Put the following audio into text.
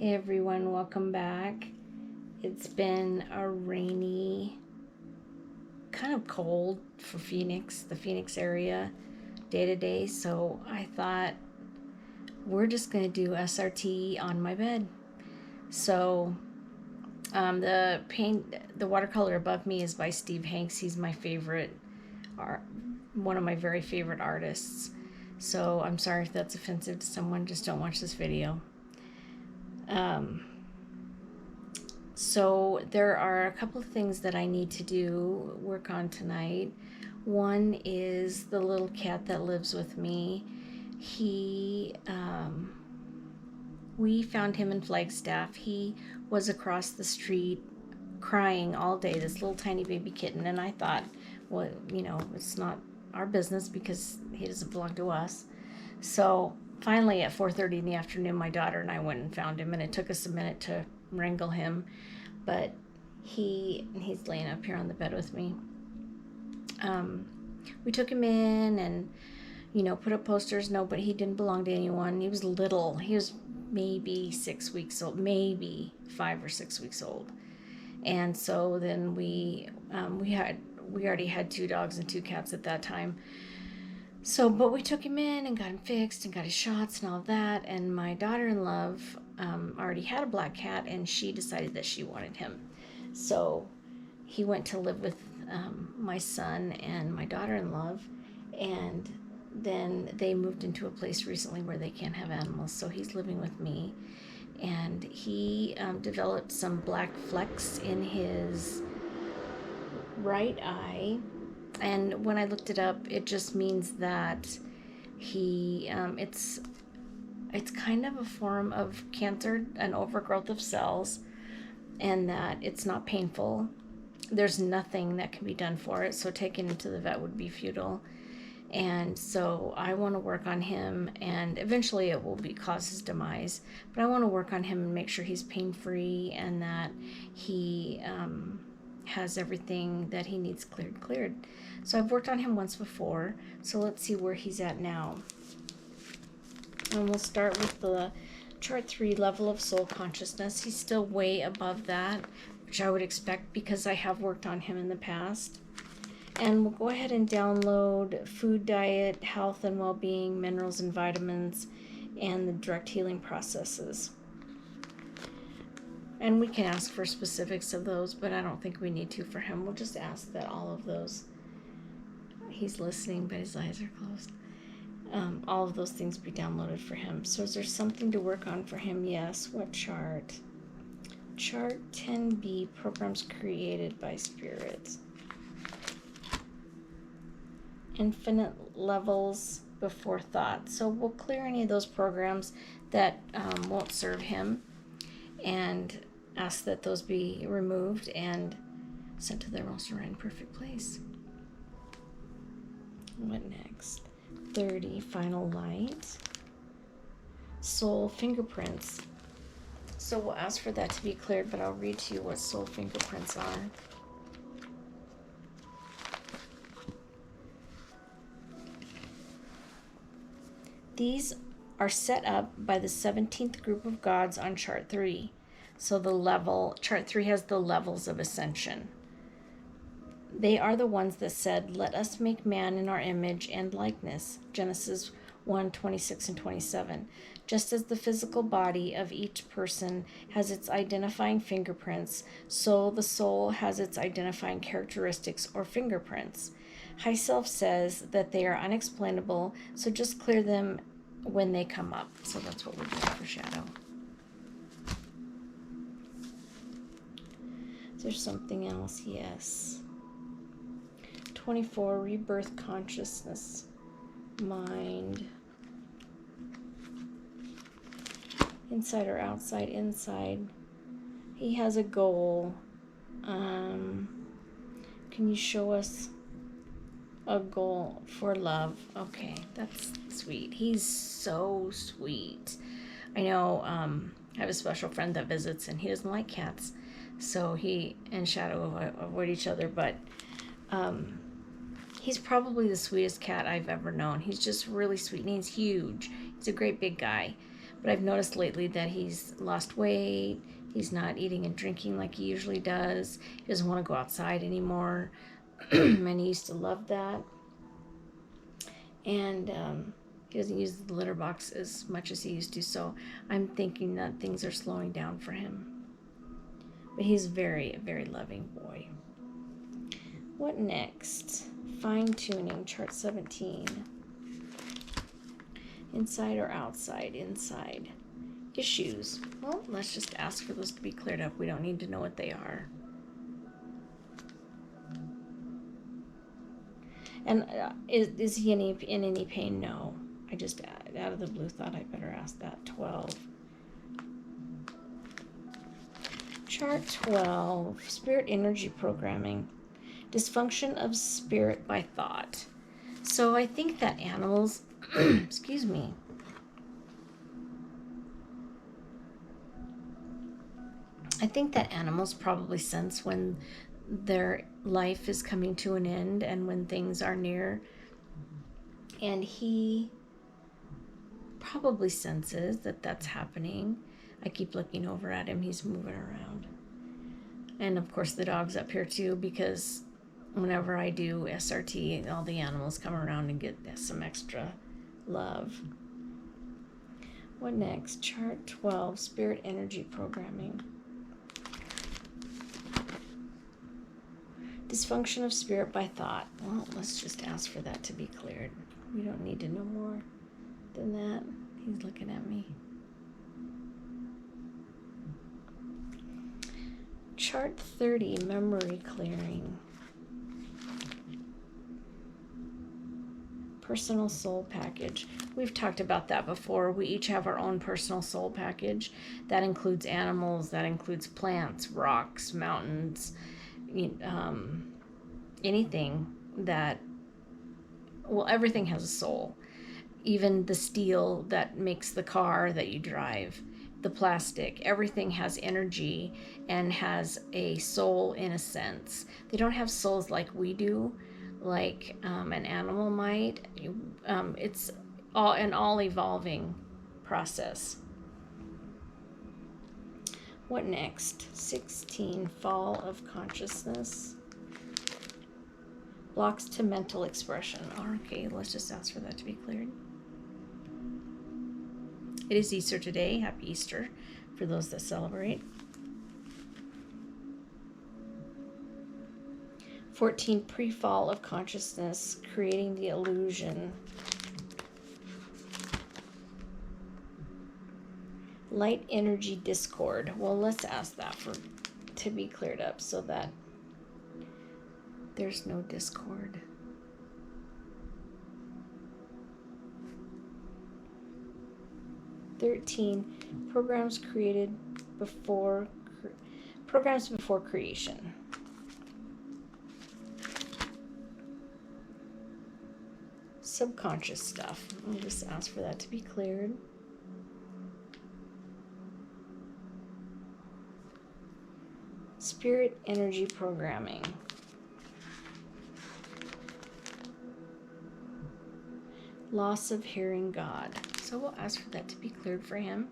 Hey everyone, welcome back. It's been a rainy, kind of cold for Phoenix, the Phoenix area, day to day. So I thought we're just going to do SRT on my bed. So the watercolor above me is by Steve Hanks. He's my favorite, one of my very favorite artists. So I'm sorry if that's offensive to someone. Just don't watch this video. So there are a couple of things that I need to work on tonight. One is the little cat that lives with me. We found him in Flagstaff. He was across the street crying all day, this little tiny baby kitten, and I thought, well, it's not our business because he doesn't belong to us. So finally at 4:30 in the afternoon, my daughter and I went and found him, and it took us a minute to wrangle him, but he's laying up here on the bed with me. We took him in and put up posters. No, but he didn't belong to anyone. He was little. He was maybe 6 weeks old, maybe 5 or 6 weeks old. And so then we already had 2 dogs and 2 cats at that time. So, but we took him in and got him fixed and got his shots and all of that. And my daughter-in-law already had a black cat, and she decided that she wanted him. So he went to live with my son and my daughter-in-law, and then they moved into a place recently where they can't have animals. So he's living with me, and he developed some black flecks in his right eye. And when I looked it up, it just means that it's kind of a form of cancer, an overgrowth of cells, and that it's not painful. There's nothing that can be done for it, so taking him to the vet would be futile. And so I want to work on him, and eventually it will cause his demise. But I want to work on him and make sure he's pain-free and that he has everything that he needs cleared. So I've worked on him once before, so let's see where he's at now. And we'll start with the chart 3, level of soul consciousness. He's still way above that, which I would expect because I have worked on him in the past. And we'll go ahead and download food, diet, health and well-being, minerals and vitamins, and the direct healing processes. And we can ask for specifics of those, but I don't think we need to for him. We'll just ask that all of those, he's listening, but his eyes are closed, all of those things be downloaded for him. So is there something to work on for him? Yes. What chart? Chart 10B, programs created by spirits. Infinite levels before thought. So we'll clear any of those programs that won't serve him and ask that those be removed and sent to their most right and perfect place. What next? 30, final light. Soul fingerprints. So we'll ask for that to be cleared, but I'll read to you what soul fingerprints are. These are set up by the 17th group of gods on chart 3. So chart 3 has the levels of ascension. They are the ones that said, "Let us make man in our image and likeness." Genesis 1:26 and 27. Just as the physical body of each person has its identifying fingerprints, so the soul has its identifying characteristics or fingerprints. High Self says that they are unexplainable, so just clear them when they come up. So that's what we're doing for shadow. Is there something else? Yes. 24, rebirth consciousness, mind. Inside or outside? Inside. He has a goal. Can you show us a goal for love? Okay, that's sweet. He's so sweet. I know I have a special friend that visits, and he doesn't like cats, so he and Shadow avoid each other, but he's probably the sweetest cat I've ever known. He's just really sweet, and he's huge. He's a great big guy. But I've noticed lately that he's lost weight. He's not eating and drinking like he usually does. He doesn't want to go outside anymore. And he used to love that. And he doesn't use the litter box as much as he used to. So I'm thinking that things are slowing down for him. But he's a very loving boy. What next? Fine-tuning, chart 17. Inside or outside? Inside. Issues. Well, let's just ask for those to be cleared up. We don't need to know what they are. And is he in any pain? No. I just, out of the blue, thought I'd better ask that. 12. Chart 12. Spirit energy programming. Dysfunction of spirit by thought. So I think that animals, excuse me, I think that animals probably sense when their life is coming to an end and when things are near. And he probably senses that that's happening. I keep looking over at him. He's moving around. And of course the dog's up here too, because whenever I do SRT, all the animals come around and get some extra love. What next? Chart 12, spirit energy programming. Dysfunction of spirit by thought. Well, let's just ask for that to be cleared. We don't need to know more than that. He's looking at me. Chart 30, memory clearing. Personal soul package. We've talked about that before. We each have our own personal soul package. That includes animals, that includes plants, rocks, mountains, anything that, well, everything has a soul. Even the steel that makes the car that you drive, the plastic, everything has energy and has a soul in a sense. They don't have souls like we do, like an animal might. It's an all evolving process. What next? 16, fall of consciousness. Blocks to mental expression. Okay, let's just ask for that to be cleared. It is Easter today. Happy Easter for those that celebrate. 14, pre-fall of consciousness, creating the illusion. Light energy discord. Well, let's ask that to be cleared up so that there's no discord. Programs before creation. Subconscious stuff. I'll just ask for that to be cleared. Spirit energy programming. Loss of hearing God. So we'll ask for that to be cleared for him.